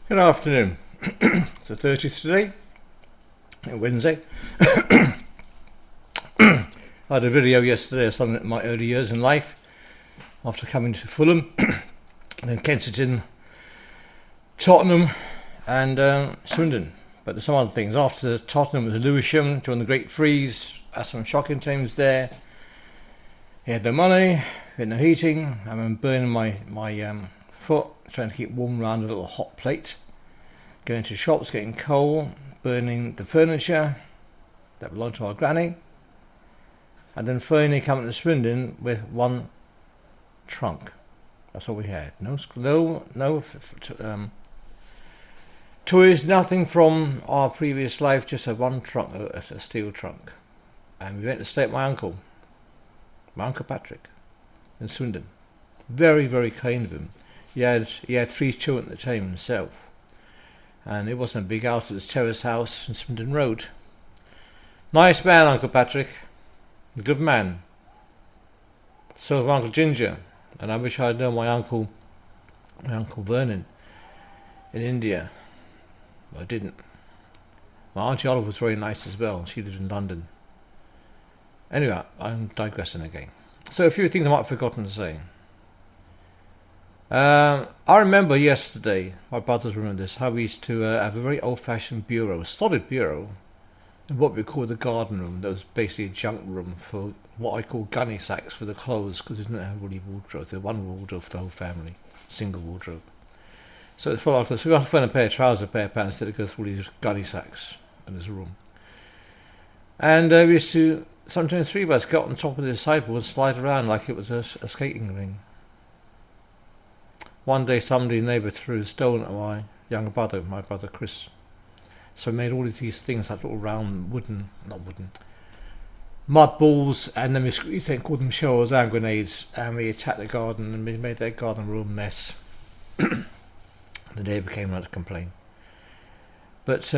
Good afternoon. It's the 30th today, Wednesday. I had a video yesterday of something in my early years in life after coming to Fulham, and then Kensington, Tottenham and Swindon. But there's some other things. After Tottenham was Lewisham during the Great Freeze. Had some shocking times there. He had no money, he had no heating. I remember burning my foot, trying to keep warm around a little hot plate. Going to shops, getting coal, burning the furniture that belonged to our granny. And then finally coming to Swindon with one trunk. That's all we had. No toys, nothing from our previous life, just a one trunk, a steel trunk. And we went to stay at my Uncle Patrick, in Swindon. Very, very kind of him. He had 3 children at the time himself. And it wasn't a big house, it was a terrace house in Swindon Road. Nice man, Uncle Patrick. A good man. So was my Uncle Ginger. And I wish I'd known my Uncle Vernon in India. But I didn't. My Auntie Olive was very nice as well. She lived in London. Anyway, I'm digressing again. So a few things I might have forgotten to say. I remember yesterday, my brothers remember this, how we used to have a very old-fashioned bureau, a solid bureau, in what we call the garden room. That was basically a junk room for what I call gunny sacks for the clothes, because we didn't have really wardrobes. There was one wardrobe for the whole family, single wardrobe. So it's full of clothes. So we had to find a pair of trousers, a pair of pants, instead of go through all these gunny sacks in this room. And we used to, sometimes 3 of us got on top of the sideboard and slide around like it was a skating ring. One day somebody, neighbour, threw a stone at my younger brother, my brother Chris. So we made all of these things, like little round mud balls, and then we used to call them shells and grenades, and we attacked the garden and we made that garden room mess. The neighbour came around to complain. But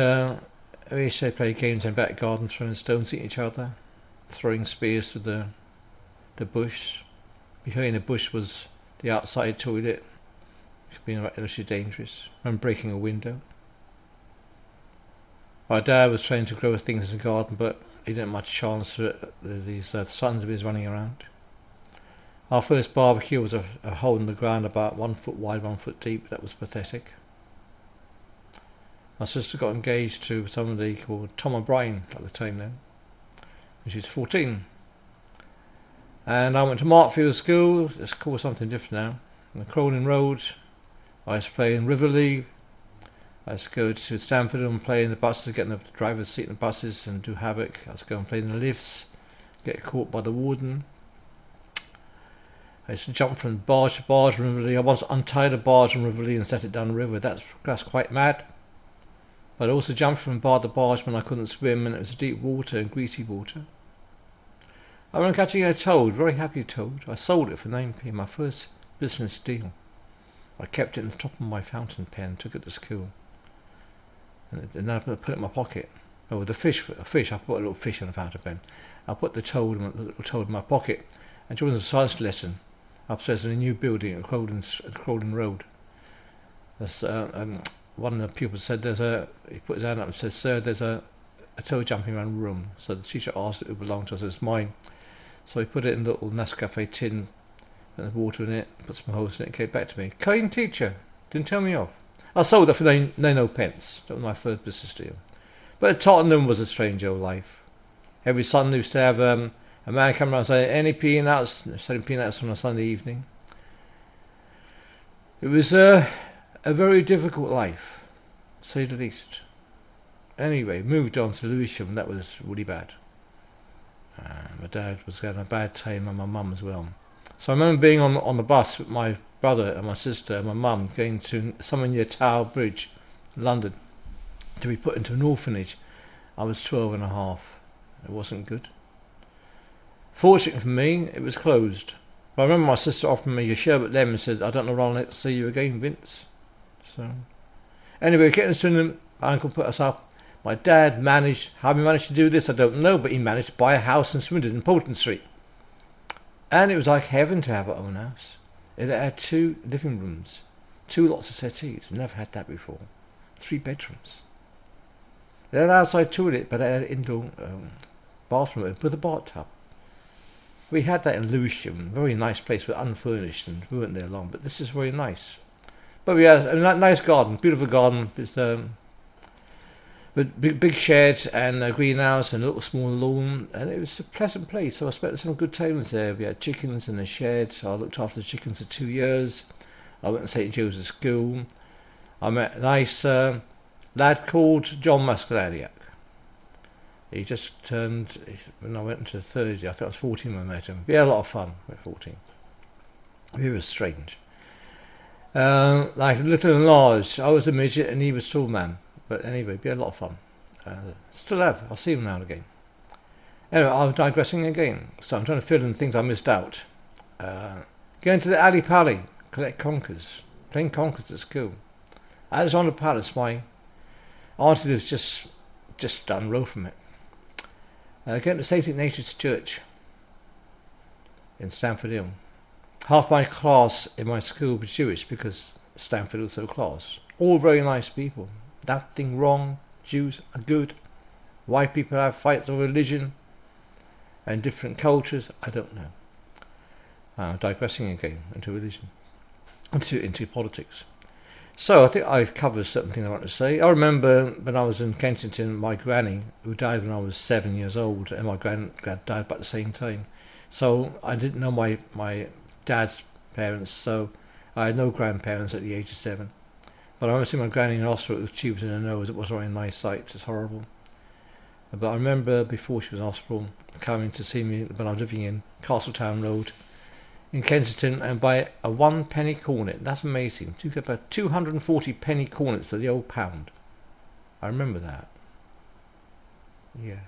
we used to play games in the back garden, throwing stones at each other, throwing spears to the bush. Behind the bush was the outside toilet. It's been actually dangerous. I'm breaking a window. My dad was trying to grow things in the garden, but he didn't have much chance for these sons of his running around. Our first barbecue was a hole in the ground about 1 foot wide, 1 foot deep. That was pathetic. My sister got engaged to somebody called Tom O'Brien at the time then, and she was 14. And I went to Markfield School. It's called something different now. On the Cronin Road. I used to play in River League. I used to go to Stamford and play in the buses, get in the driver's seat in the buses and do havoc. I used to go and play in the lifts, get caught by the warden. I used to jump from barge to barge in River League. I once untied a barge in River League and set it down the river. That's quite mad. But I also jumped from bar to barge when I couldn't swim and it was deep water and greasy water. I remember catching a toad, very happy toad. I sold it for 9p, my first business deal. I kept it in the top of my fountain pen, took it to school. And then I put it in my pocket. Oh, with a fish, I put a little fish in the fountain pen. I put the little toad in my pocket. And during the science lesson, upstairs in a new building at Croydon Road, one of the pupils said, he put his hand up and said, "Sir, there's a toad jumping around the room." So the teacher asked if it belonged to us. It's mine. So he put it in a little Nescafe tin, put the water in it, put some holes in it, and came back to me. "Kind teacher, didn't tell me off." I sold that for no pence. That was my first business deal. But Tottenham was a strange old life. Every Sunday we used to have a man come around and say, "Any peanuts?" Selling peanuts on a Sunday evening. It was a very difficult life, to say the least. Anyway, moved on to Lewisham. That was really bad. My dad was having a bad time and my mum as well. So I remember being on the bus with my brother and my sister and my mum going to somewhere near Tower Bridge, London, to be put into an orphanage. I was 12 and a half. It wasn't good. Fortunately for me, it was closed. But I remember my sister offered me a sherbet lemon and said, "I don't know when I'll see you again, Vince." So anyway, getting to them, my uncle put us up. My dad managed, how he managed to do this, I don't know, but he managed to buy a house in Swindon in Polton Street. And it was like heaven to have our own house. It had 2 living rooms, 2 lots of settees. We've never had that before. 3 bedrooms. They had an outside toilet, but they had an indoor bathroom with a bathtub. We had that in Lewisham, very nice place, but unfurnished, and we weren't there long. But this is very nice. But we had a nice garden, beautiful garden, with big shed and a greenhouse and a little small lawn, and it was a pleasant place. So I spent some good times there. We had chickens in the shed, so I looked after the chickens for 2 years. I went to St. Joseph's School. I met a nice lad called John Muscladiak. He just turned, when I went into the third year, I think I was 14 when I met him. We had a lot of fun at 14. He was strange. Like little and large, I was a midget and he was a tall man. But anyway, we had a lot of fun. Still have, I'll see him now and again. Anyway, I'm digressing again. So I'm trying to fill in things I missed out. Going to the Alley Pally, collect conkers. Playing conkers at school. Alexander Palace, my auntie lives just down the road from it. Going to St. Ignatius Church in Stamford Hill. Half my class in my school was Jewish because Stamford was so close. All very nice people. Nothing wrong. Jews are good. White people have fights over religion and different cultures. I don't know. I'm digressing again into religion, into politics. So I think I've covered certain things I want to say. I remember when I was in Kensington, my granny, who died when I was 7 years old, and my granddad died about the same time. So I didn't know my dad's parents, so I had no grandparents at the age of 7. But I remember seeing my granny in the hospital with tubes in her nose. It wasn't a very nice sight. It's horrible. But I remember before she was in hospital, coming to see me when I was living in Castletown Road in Kensington and buy a 1 penny cornet. That's amazing. You get about 240 penny cornets at the old pound. I remember that. Yeah.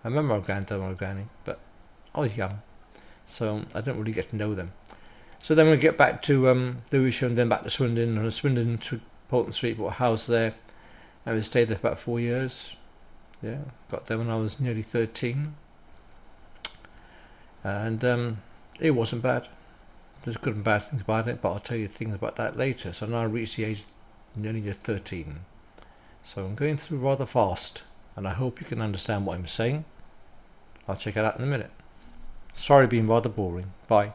I remember my granddad and my granny, but I was young, so I didn't really get to know them. So then we get back to Lewisham, then back to Swindon, and Swindon to Bolton Street, bought a house there, and we stayed there for about 4 years. Yeah, got there when I was nearly 13, and it wasn't bad. There's good and bad things about it, but I'll tell you things about that later. So now I reached the age nearly 13. So I'm going through rather fast, and I hope you can understand what I'm saying. I'll check it out in a minute. Sorry being rather boring. Bye.